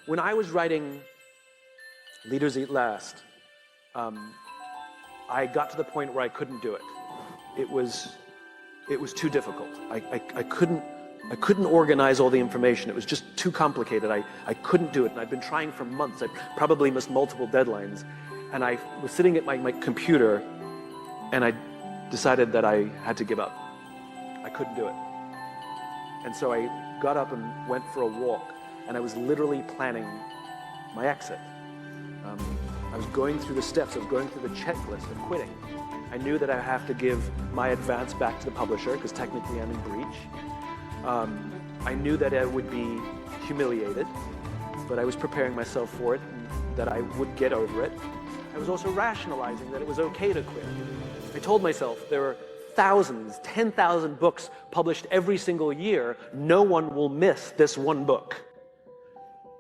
When I was writing Leaders Eat Last, I got to the point where I couldn't do it. It was too difficult. I couldn't organize all the information. It was just too complicated. I couldn't do it, and I'd been trying for months. I probably missed multiple deadlines, and I was sitting at my computer, and I decided that I had to give up. I couldn't do it. And so I got up and went for a walk, and I was literally planning my exit. I was going through the steps, I was going through the checklist of quitting. I knew that I have to give my advance back to the publisher, because technically I'm in breach. I knew that I would be humiliated, but I was preparing myself for it, and that I would get over it. I was also rationalizing that it was okay to quit. I told myself there are thousands, 10,000 books published every single year. No one will miss this one book.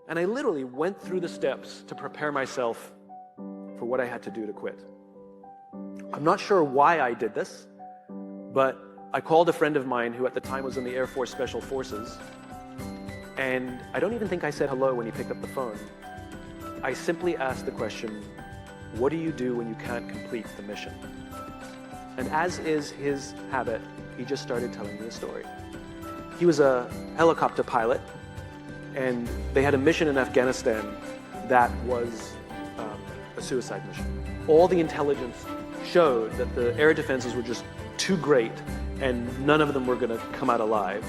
And I literally went through the steps to prepare myself for what I had to do to quit. I'm not sure why I did this, but I called a friend of mine who at the time was in the Air Force Special Forces, and I don't even think I said hello when he picked up the phone. I simply asked the question, what do you do when you can't complete the mission? And as is his habit, he just started telling me a story. He was a helicopter pilot, and they had a mission in Afghanistan that was a suicide mission. All the intelligence showed that the air defenses were just too great, and none of them were going to come out alive.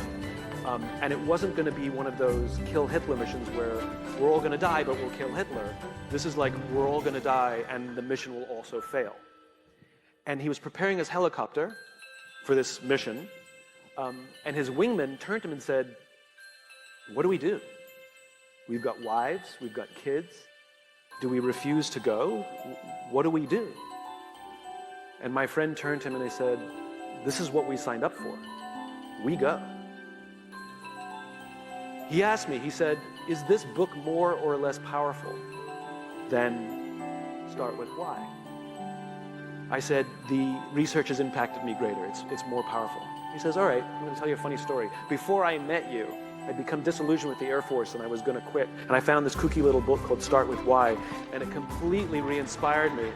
And it wasn't going to be one of those kill Hitler missions where we're all going to die, but we'll kill Hitler. This is like we're all going to die, and the mission will also fail. And he was preparing his helicopter for this mission, and his wingman turned to him and said, what do we do? We've got wives, we've got kids. Do we refuse to go? What do we do? And my friend turned to him and he said, this is what we signed up for. We go. He asked me, he said, is this book more or less powerful than Start With Why? I said, the research has impacted me greater. It's more powerful. He says, all right, I'm going to tell you a funny story. Before I met you, I'd become disillusioned with the Air Force and I was going to quit. And I found this kooky little book called Start With Why, and it completely re-inspired me.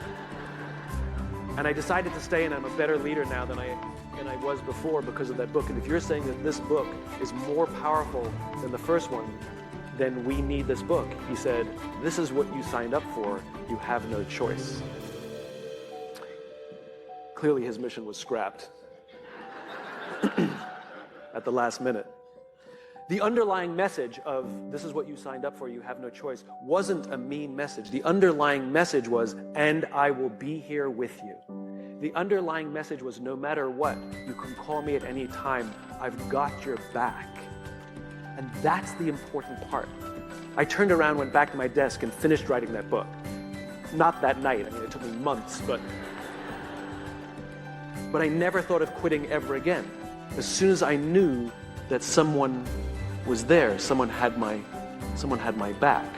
And I decided to stay, and I'm a better leader now than I was before because of that book. And if you're saying that this book is more powerful than the first one, then we need this book. He said, this is what you signed up for. You have no choice. Clearly his mission was scrapped at the last minute. The underlying message of this is what you signed up for, you have no choice, wasn't a mean message. The underlying message was, and I will be here with you. The underlying message was, no matter what, you can call me at any time. I've got your back. And that's the important part. I turned around, went back to my desk, and finished writing that book. Not that night. I mean, it took me months, but I never thought of quitting ever again. As soon as I knew that someone was there, someone had my back.